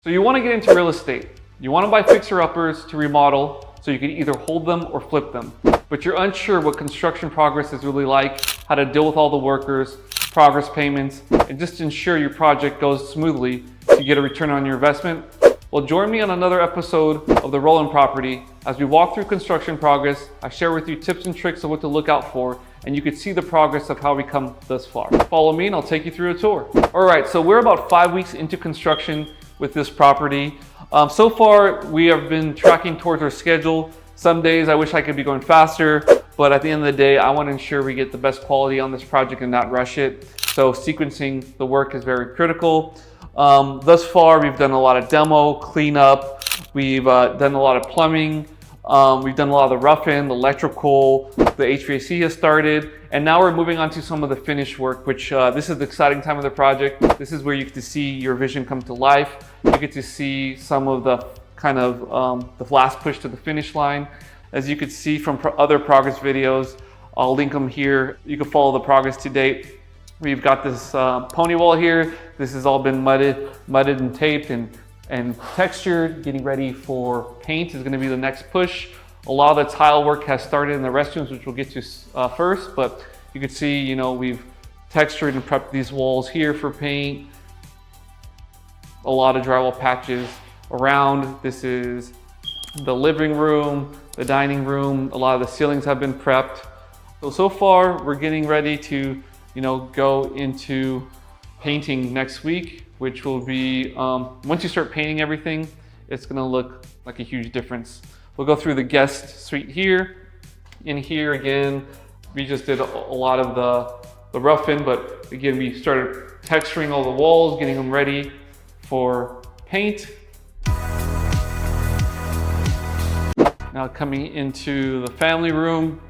So you want to get into real estate. You want to buy fixer-uppers to remodel so you can either hold them or flip them. But you're unsure what construction progress is really like, how to deal with all the workers, progress payments, and just ensure your project goes smoothly to get a return on your investment. Well, join me on another episode of the Rowland property. As we walk through construction progress, I share with you tips and tricks of what to look out for, and you can see the progress of how we come thus far. Follow me and I'll take you through a tour. All right, so we're about 5 weeks into construction with this property. So far, we have been tracking towards our schedule. Some days I wish I could be going faster, but at the end of the day, I want to ensure we get the best quality on this project and not rush it. So sequencing the work is very critical. Thus far, we've done a lot of demo, cleanup. We've done a lot of plumbing. We've done a lot of the rough-in, the electrical, the HVAC has started, and now we're moving on to some of the finish work, which this is the exciting time of the project. This is where you get to see your vision come to life. You get to see some of the kind of the last push to the finish line. As you could see from other progress videos, I'll link them here. You can follow the progress to date. We've got this pony wall here. This has all been mudded and taped and textured. Getting ready for paint is going to be the next push. A lot of the tile work has started in the restrooms, which we'll get to first, but you can see, you know, we've textured and prepped these walls here for paint. A lot of drywall patches around. This is the living room, the dining room. A lot of the ceilings have been prepped. So far we're getting ready to, you know, go into painting next week, which will be, once you start painting everything, it's gonna look like a huge difference. We'll go through the guest suite here. In here again, we just did a lot of the rough-in, but again, we started texturing all the walls, getting them ready for paint. Now coming into the family room,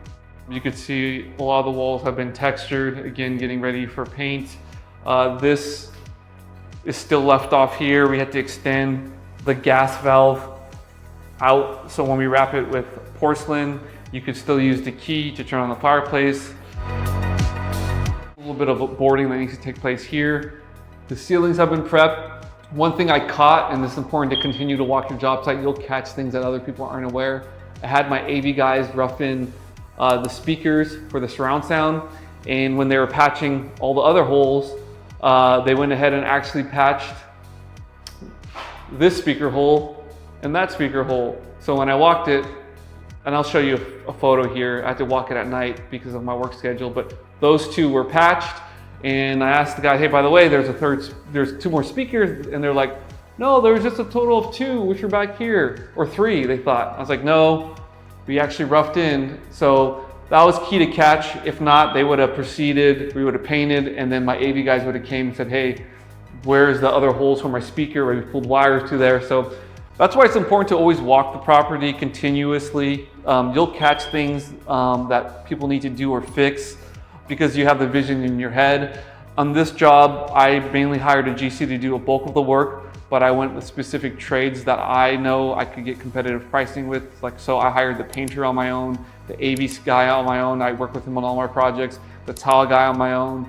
you can see a lot of the walls have been textured, again, getting ready for paint. This is still left off here. We had to extend the gas valve out, so when we wrap it with porcelain, you could still use the key to turn on the fireplace. A little bit of boarding that needs to take place here. The ceilings have been prepped. One thing I caught, and it's important to continue to walk your job site, you'll catch things that other people aren't aware. I had my AV guys rough in the speakers for the surround sound, and when they were patching all the other holes, they went ahead and actually patched this speaker hole and that speaker hole. So when I walked it, and I'll show you a photo here, I had to walk it at night because of my work schedule, but those two were patched, and I asked the guy, hey, by the way, there's two more speakers, and they're like, no, there was just a total of two, which are back here, or three, they thought. I was like, no, we actually roughed in. So that was key to catch. If not, they would have proceeded, we would have painted, and then my AV guys would have came and said, hey, where's the other holes for my speaker? We pulled wires to there. So that's why it's important to always walk the property continuously. You'll catch things that people need to do or fix because you have the vision in your head. On this job, I mainly hired a GC to do a bulk of the work, but I went with specific trades that I know I could get competitive pricing with. Like, so I hired the painter on my own, the AV guy on my own. I work with him on all my projects, the tile guy on my own,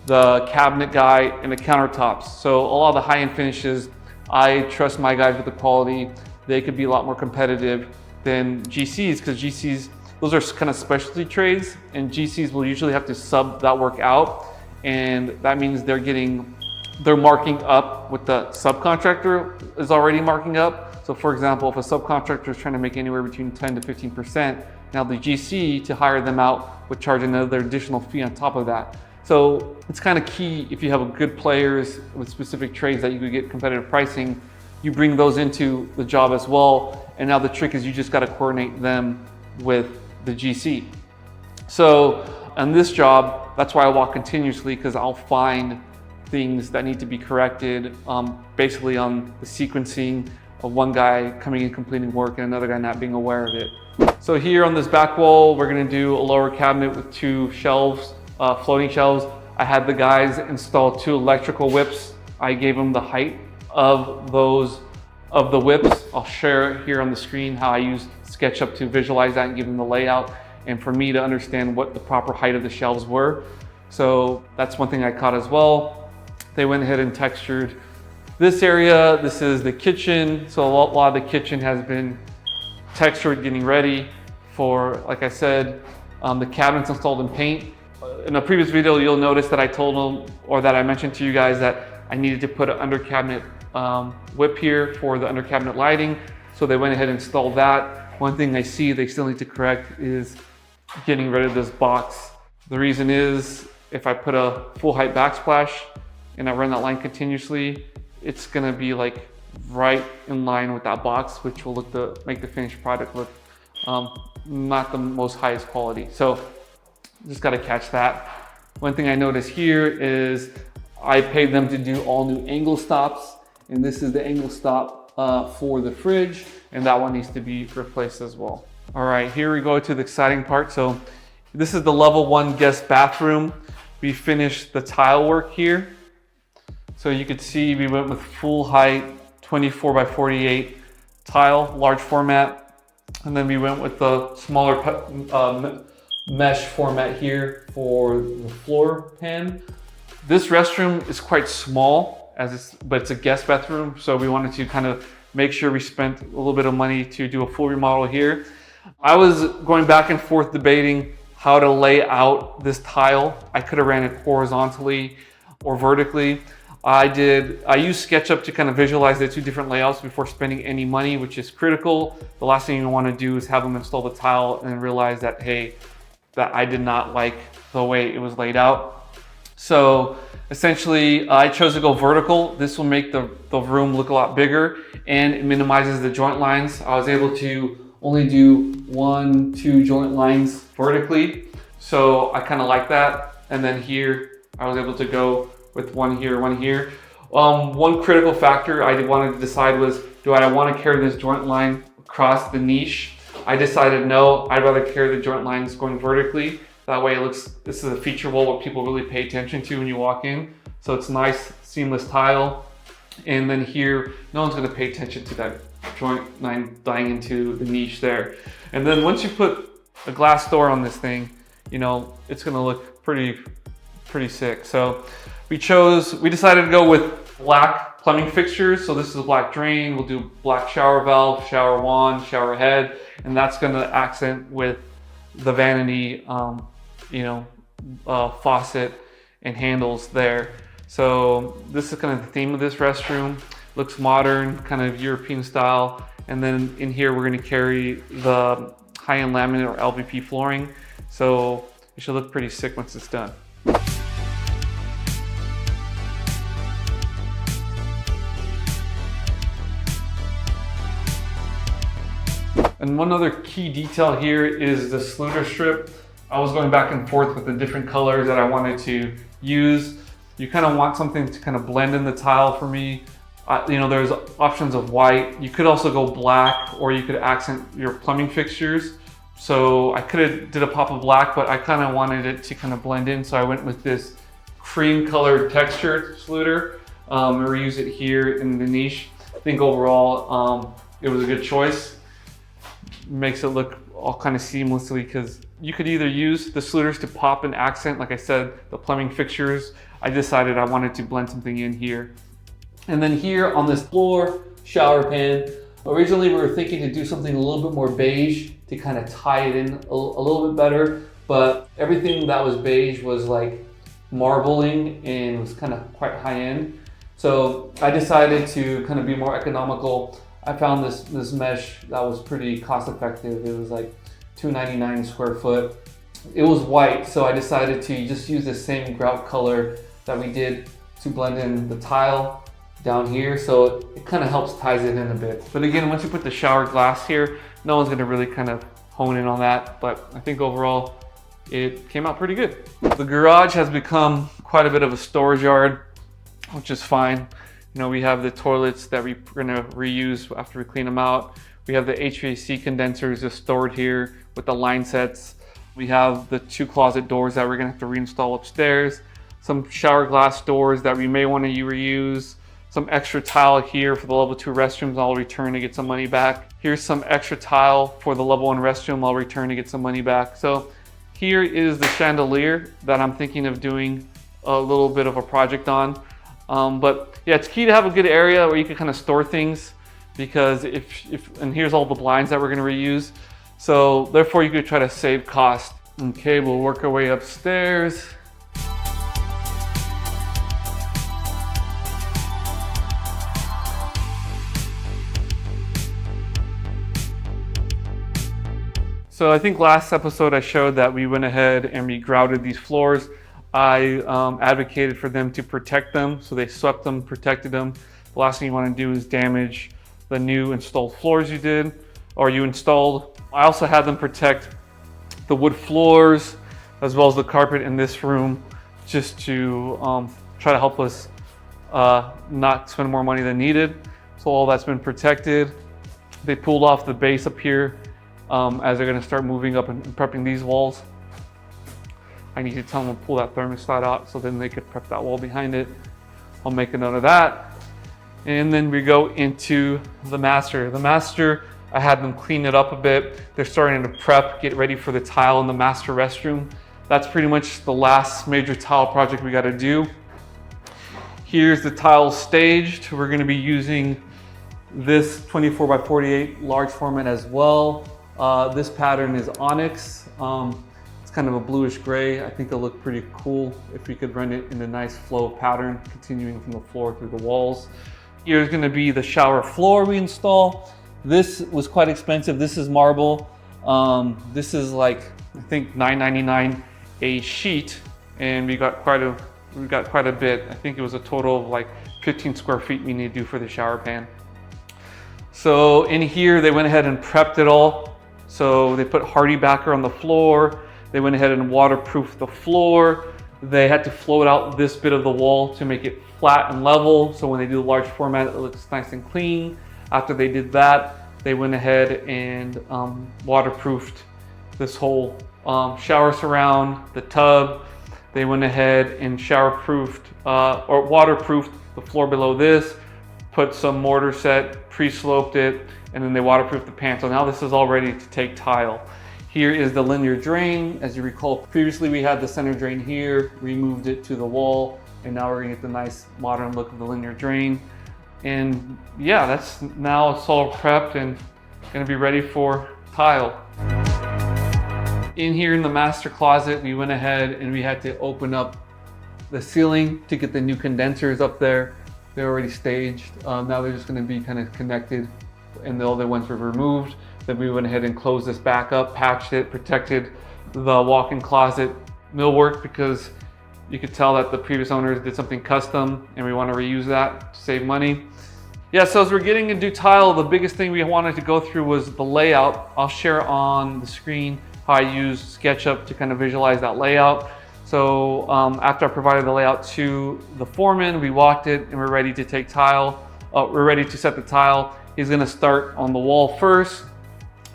the cabinet guy, and the countertops. So a lot of the high-end finishes, I trust my guys with the quality. They could be a lot more competitive than GCs, because GCs, those are kind of specialty trades, and GCs will usually have to sub that work out, and that means they're marking up what the subcontractor is already marking up. So for example, if a subcontractor is trying to make anywhere between 10 to 15%, now the GC to hire them out would charge another additional fee on top of that. So it's kind of key, if you have good players with specific trades that you could get competitive pricing, you bring those into the job as well. And now the trick is you just got to coordinate them with the GC. So on this job, that's why I walk continuously, because I'll find things that need to be corrected, basically on the sequencing of one guy coming in completing work and another guy not being aware of it. So here on this back wall, we're going to do a lower cabinet with two shelves. Floating shelves. I had the guys install two electrical whips. I gave them the height of the whips. I'll share here on the screen how I used SketchUp to visualize that and give them the layout, and for me to understand what the proper height of the shelves were. So that's one thing I caught as well. They went ahead and textured This area, this is the kitchen. So a lot of the kitchen has been textured, getting ready for, like I said, the cabinets installed in paint. In a previous video, you'll notice that I told them, or that I mentioned to you guys, that I needed to put an under cabinet whip here for the under cabinet lighting. So they went ahead and installed that. One thing I see they still need to correct is getting rid of this box. The reason is, if I put a full height backsplash and I run that line continuously, it's gonna be like right in line with that box, which will make the finished product look not the most highest quality. So just gotta catch that. One thing I noticed here is I paid them to do all new angle stops, and this is the angle stop for the fridge, and that one needs to be replaced as well. All right, here we go to the exciting part. So this is the level 1 guest bathroom. We finished the tile work here. So you could see we went with full height 24 by 48 tile, large format. And then we went with the smaller mesh format here for the floor pan. This restroom is quite small, but it's a guest bathroom. So we wanted to kind of make sure we spent a little bit of money to do a full remodel here. I was going back and forth debating how to lay out this tile. I could have ran it horizontally or vertically. I used SketchUp to kind of visualize the two different layouts before spending any money, which is critical. The last thing you want to do is have them install the tile and realize that, hey, that I did not like the way it was laid out. So essentially, I chose to go vertical. This will make the room look a lot bigger, and it minimizes the joint lines. I was able to only do 1-2 joint lines vertically. So I kind of like that. And then here, I was able to go with one here, one here. One critical factor I wanted to decide was, do I want to carry this joint line across the niche? I decided no, I'd rather carry the joint lines going vertically. That way it looks, this is a feature wall what people really pay attention to when you walk in. So it's nice, seamless tile. And then here, no one's gonna pay attention to that joint line dying into the niche there. And then once you put a glass door on this thing, you know, it's gonna look pretty sick. So we decided to go with black plumbing fixtures. So this is a black drain. We'll do black shower valve, shower wand, shower head, and that's gonna accent with the vanity, faucet and handles there. So this is kind of the theme of this restroom. Looks modern, kind of European style. And then in here, we're gonna carry the high-end laminate or LVP flooring. So it should look pretty sick once it's done. And one other key detail here is the sluter strip. I was going back and forth with the different colors that I wanted to use. You kind of want something to kind of blend in the tile for me. There's options of white. You could also go black, or you could accent your plumbing fixtures. So I could have did a pop of black, but I kind of wanted it to kind of blend in. So I went with this cream colored textured sluter. Reuse it here in the niche. I think overall, it was a good choice. Makes it look all kind of seamlessly, because you could either use the sluters to pop and accent, like I said, the plumbing fixtures. I decided I wanted to blend something in here. And then here on this floor shower pan, originally we were thinking to do something a little bit more beige to kind of tie it in a little bit better, but everything that was beige was like marbling and was kind of quite high end. So I decided to kind of be more economical. I found this mesh that was pretty cost effective. It was like $2.99 square foot. It was white, so I decided to just use the same grout color that we did to blend in the tile down here. So it kind of helps ties it in a bit. But again, once you put the shower glass here, no one's gonna really kind of hone in on that. But I think overall, it came out pretty good. The garage has become quite a bit of a storage yard, which is fine. We have the toilets that we're gonna reuse after we clean them out. We have the HVAC condensers just stored here with the line sets. We have the 2 closet doors that we're gonna have to reinstall upstairs. Some shower glass doors that we may wanna reuse. Some extra tile here for the level 2 restrooms I'll return to get some money back. Here's some extra tile for the level 1 restroom I'll return to get some money back. So here is the chandelier that I'm thinking of doing a little bit of a project on. But yeah, it's key to have a good area where you can kind of store things, because and here's all the blinds that we're going to reuse. So therefore you could try to save cost. Okay, we'll work our way upstairs. So I think last episode I showed that we went ahead and we grouted these floors. I advocated for them to protect them, so they swept them, protected them. The last thing you want to do is damage the new installed floors you did, or you installed. I also had them protect the wood floors as well as the carpet in this room, just to try to help us not spend more money than needed. So all that's been protected. They pulled off the base up here as they're going to start moving up and prepping these walls. I need to tell them to pull that thermostat out so then they could prep that wall behind it. I'll make a note of that. And then we go into the master. The master, I had them clean it up a bit. They're starting to prep, get ready for the tile in the master restroom. That's pretty much the last major tile project we got to do. Here's the tile staged. We're going to be using this 24x48 large format as well. This pattern is onyx. It's kind of a bluish gray. I think it'll look pretty cool if we could run it in a nice flow pattern, continuing from the floor through the walls. Here's going to be the shower floor we install. This was quite expensive. This is marble. This is like, I think $9.99 a sheet, and we got quite a bit. I think it was a total of like 15 square feet we need to do for the shower pan. So in here they went ahead and prepped it all. So they put hardy backer on the floor. They went ahead and waterproofed the floor. They had to float out this bit of the wall to make it flat and level. So when they do the large format, it looks nice and clean. After they did that, they went ahead and waterproofed this whole shower surround, the tub. They went ahead and showerproofed or waterproofed the floor below this, put some mortar set, pre-sloped it, and then they waterproofed the pan. So now this is all ready to take tile. Here is the linear drain. As you recall, previously we had the center drain here, removed it to the wall, and now we're gonna get the nice modern look of the linear drain. And yeah, that's now it's all prepped and gonna be ready for tile. In here in the master closet, we went ahead and we had to open up the ceiling to get the new condensers up there. They're already staged. Now they're just gonna be kind of connected, and the other ones were removed. Then we went ahead and closed this back up, patched it, protected the walk-in closet millwork, because you could tell that the previous owners did something custom and we want to reuse that to save money. Yeah, so as we're getting into tile, the biggest thing we wanted to go through was the layout. I'll share on the screen how I used SketchUp to kind of visualize that layout. So after I provided the layout to the foreman, we walked it and we're ready to take tile. We're ready to set the tile. He's gonna start on the wall first.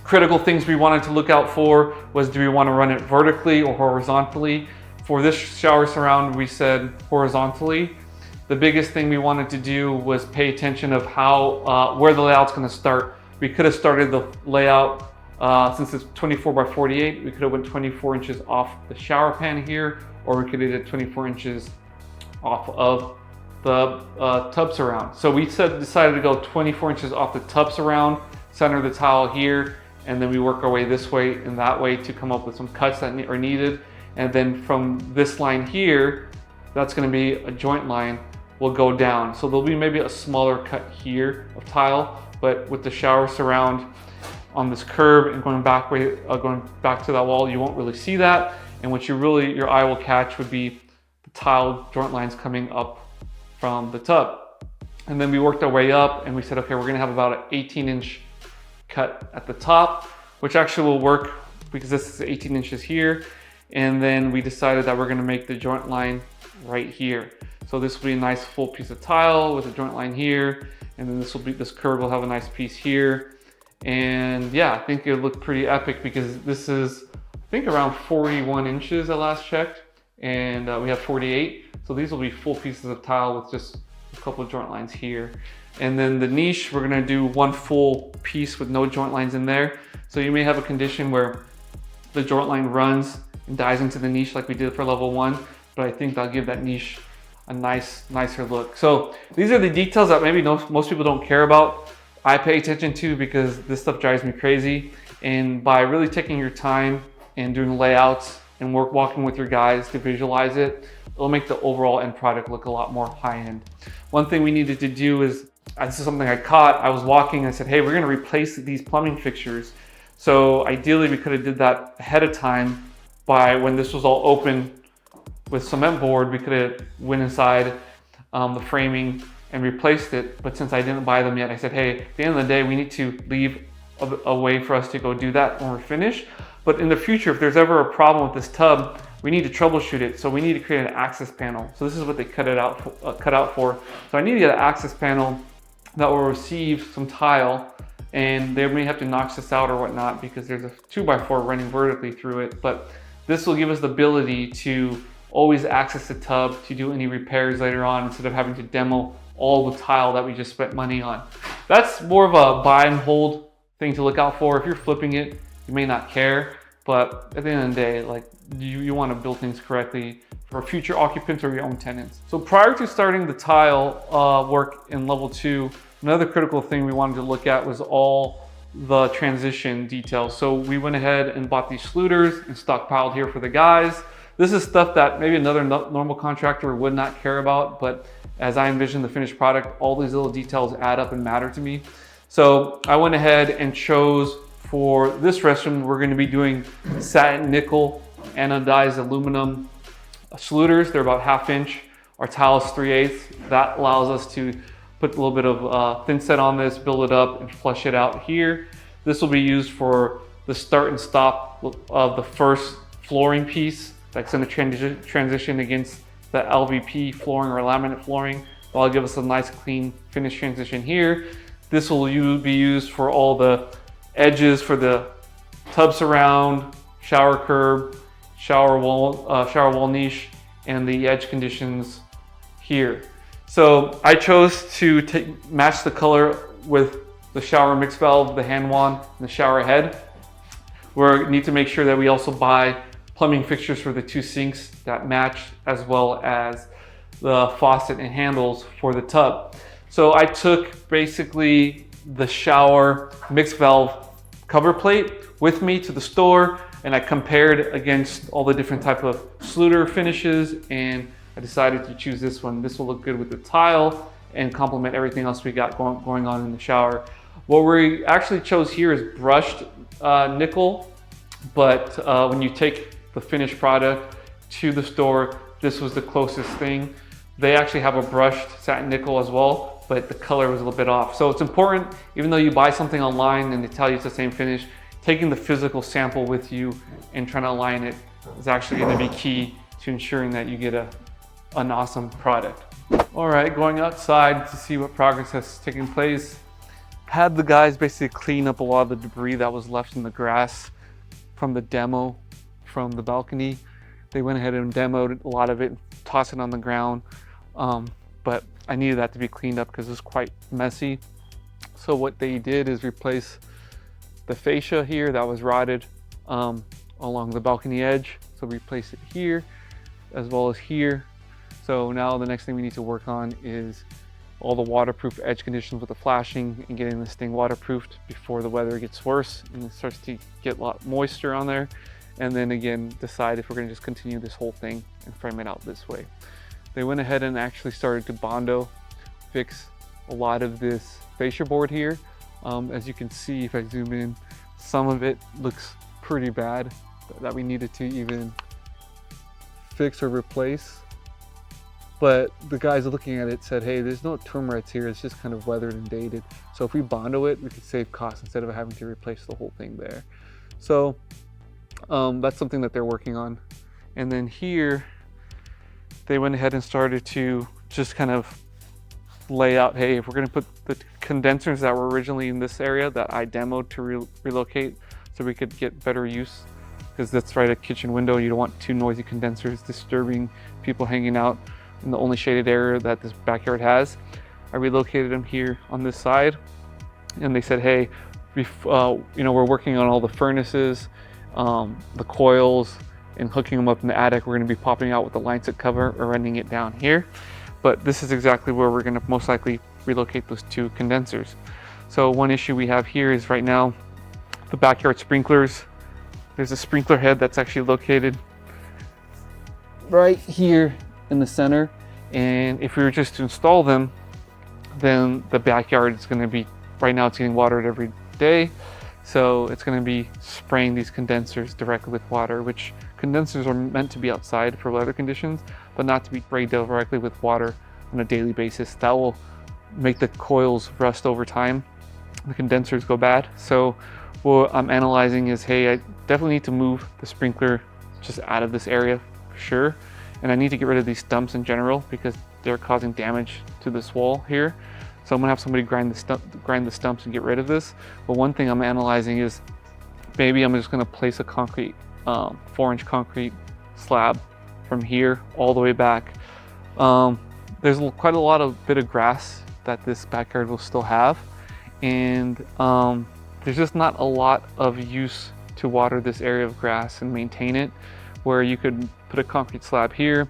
Critical things we wanted to look out for was, do we want to run it vertically or horizontally? For this shower surround, we said horizontally. The biggest thing we wanted to do was pay attention of how, where the layout's gonna start. We could have started the layout, since it's 24x48, we could have went 24 inches off the shower pan here, or we could have did 24 inches off of the tub surround. So we decided to go 24 inches off the tub surround, center the tile here, and then we work our way this way and that way to come up with some cuts that are needed. And then from this line here, that's gonna be a joint line, will go down. So there'll be maybe a smaller cut here of tile, but with the shower surround on this curb and going back to that wall, you won't really see that. And what your eye will catch would be the tile joint lines coming up from the tub. And then we worked our way up and we said, okay, we're gonna have about an 18-inch cut at the top, which actually will work because this is 18 inches here. And then we decided that we're gonna make the joint line right here. So this will be a nice full piece of tile with a joint line here. And then this curve will have a nice piece here. And yeah, I think it'll look pretty epic because this is, I think, around 41 inches at last checked. And we have 48. So these will be full pieces of tile with just a couple of joint lines here. And then the niche, we're gonna do one full piece with no joint lines in there. So you may have a condition where the joint line runs and dies into the niche like we did for level 1, but I think that'll give that niche a nicer look. So these are the details that maybe most people don't care about. I pay attention to because this stuff drives me crazy. And by really taking your time and doing layouts and walking with your guys to visualize it, it'll make the overall end product look a lot more high-end. One thing we needed to do is, this is something I caught, I was walking and I said, hey, we're gonna replace these plumbing fixtures. So ideally we could have did that ahead of time by when this was all open with cement board, we could have went inside the framing and replaced it. But since I didn't buy them yet, I said, hey, at the end of the day, we need to leave a way for us to go do that when we're finished. But in the future, if there's ever a problem with this tub, we need to troubleshoot it. So we need to create an access panel. So this is what they cut out for. So I need to get an access panel that will receive some tile, and they may have to notch this out or whatnot because there's a 2x4 running vertically through it. But this will give us the ability to always access the tub to do any repairs later on instead of having to demo all the tile that we just spent money on. That's more of a buy and hold thing to look out for. If you're flipping it, you may not care, but at the end of the day, like you want to build things correctly for future occupants or your own tenants. So prior to starting the tile work in level 2, another critical thing we wanted to look at was all the transition details. So we went ahead and bought these sluters and stockpiled here for the guys. This is stuff that maybe another normal contractor would not care about, but as I envision the finished product, all these little details add up and matter to me. So I went ahead and chose for this restroom, we're going to be doing satin nickel anodized aluminum sluters. They're about 1/2 inch. Our tile is 3/8. That allows us to put a little bit of thin set on this, build it up and flush it out here. This will be used for the start and stop of the first flooring piece that's going to transition against the LVP flooring or laminate flooring. That'll give us a nice clean finish transition here. This will be used for all the edges for the tub surround, shower curb, shower wall niche, and the edge conditions here. So I chose to match the color with the shower mix valve, the hand wand, and the shower head. We need to make sure that we also buy plumbing fixtures for the 2 sinks that match, as well as the faucet and handles for the tub. So I took basically the shower mix valve cover plate with me to the store, and I compared against all the different type of sluter finishes, and I decided to choose this one. This will look good with the tile and complement everything else we got going on in the shower. What we actually chose here is brushed nickel, but when you take the finished product to the store, this was the closest thing. They actually have a brushed satin nickel as well, but the color was a little bit off. So it's important, even though you buy something online and they tell you it's the same finish, taking the physical sample with you and trying to align it is actually going to be key to ensuring that you get an awesome product. All right, going outside to see what progress has taken place. Had the guys basically clean up a lot of the debris that was left in the grass from the demo from the balcony. They went ahead and demoed a lot of it, tossed it on the ground. But I needed that to be cleaned up because it was quite messy. So what they did is replace the fascia here that was rotted along the balcony edge. So replace it here as well as here. So now the next thing we need to work on is all the waterproof edge conditions with the flashing and getting this thing waterproofed before the weather gets worse and it starts to get a lot moisture on there. And then again, decide if we're gonna just continue this whole thing and frame it out this way. They went ahead and actually started to Bondo fix a lot of this fascia board here. As you can see, if I zoom in, some of it looks pretty bad that we needed to even fix or replace. But the guys looking at it said, hey, there's no termites here, it's just kind of weathered and dated. So if we Bondo it, we could save costs instead of having to replace the whole thing there. So that's something that they're working on. And then here, they went ahead and started to just kind of lay out, hey, if we're gonna put the condensers that were originally in this area that I demoed to relocate so we could get better use, because that's right at kitchen window. You don't want 2 noisy condensers disturbing people hanging out in the only shaded area that this backyard has. I relocated them here on this side, and they said, hey, you know, we're working on all the furnaces, the coils, and hooking them up in the attic. We're going to be popping out with the line set cover or running it down here. but this is exactly where we're gonna most likely relocate those 2 condensers. So one issue we have here is right now, the backyard sprinklers, there's a sprinkler head that's actually located right here in the center. And if we were just to install them, then the backyard is gonna be, right now it's getting watered every day. So it's gonna be spraying these condensers directly with water, which condensers are meant to be outside for weather conditions, but not to be sprayed directly with water on a daily basis. That will make the coils rust over time. The condensers go bad. So what I'm analyzing is, hey, I definitely need to move the sprinkler just out of this area for sure. And I need to get rid of these stumps in general because they're causing damage to this wall here. So I'm gonna have somebody grind the stumps and get rid of this. But one thing I'm analyzing is maybe I'm just gonna place a concrete, 4-inch concrete slab from here all the way back. There's quite a lot of bit of grass that this backyard will still have. And there's just not a lot of use to water this area of grass and maintain it, where you could put a concrete slab here,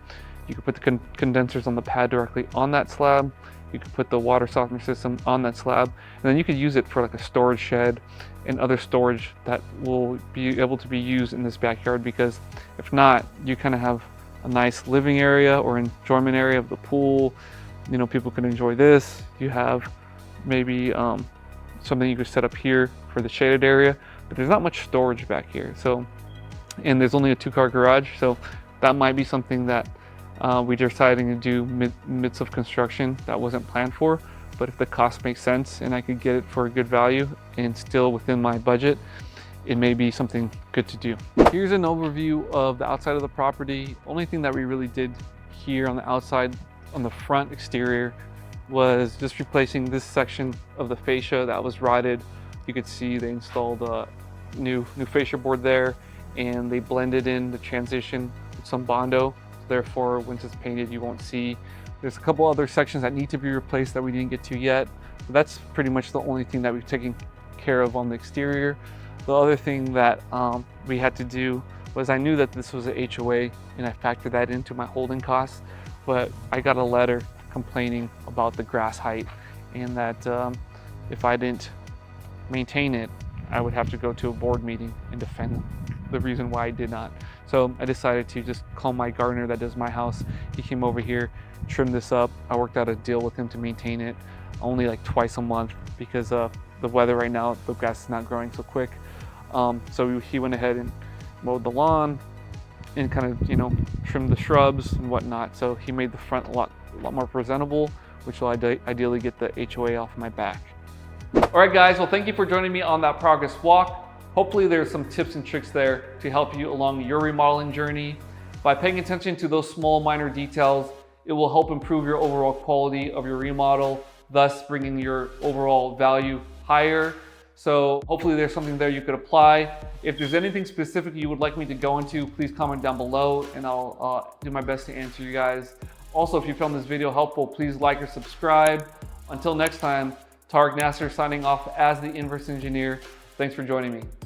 you could put the condensers on the pad directly on that slab, you could put the water softener system on that slab, and then you could use it for like a storage shed and other storage that will be able to be used in this backyard. Because if not, you kind of have a nice living area or enjoyment area of the pool. You know, people can enjoy this. You have maybe something you could set up here for the shaded area, but there's not much storage back here. So, and there's only a 2-car garage, so that might be something that we're deciding to do midst of construction that wasn't planned for. But if the cost makes sense and I could get it for a good value and still within my budget, it may be something good to do. Here's an overview of the outside of the property. Only thing that we really did here on the outside, on the front exterior, was just replacing this section of the fascia that was rotted. You could see they installed a new fascia board there, and they blended in the transition with some Bondo. Therefore, once it's painted, you won't see. There's a couple other sections that need to be replaced that we didn't get to yet. But that's pretty much the only thing that we've taken care of on the exterior. The other thing that we had to do was, I knew that this was an HOA and I factored that into my holding costs, but I got a letter complaining about the grass height and that if I didn't maintain it, I would have to go to a board meeting and defend the reason why I did not. So I decided to just call my gardener that does my house. He came over here, trimmed this up. I worked out a deal with him to maintain it only like twice a month because of the weather right now. The grass is not growing so quick. So he went ahead and mowed the lawn and kind of, you know, trimmed the shrubs and whatnot. So he made the front a lot more presentable, which will ideally get the HOA off my back. All right, guys, well, thank you for joining me on that progress walk. Hopefully there's some tips and tricks there to help you along your remodeling journey. By paying attention to those small minor details, it will help improve your overall quality of your remodel, thus bringing your overall value higher. So hopefully there's something there you could apply. If there's anything specific you would like me to go into, please comment down below and I'll do my best to answer you guys. Also, if you found this video helpful, please like or subscribe. Until next time, Tarek Nasr signing off as the Inverse Engineer. Thanks for joining me.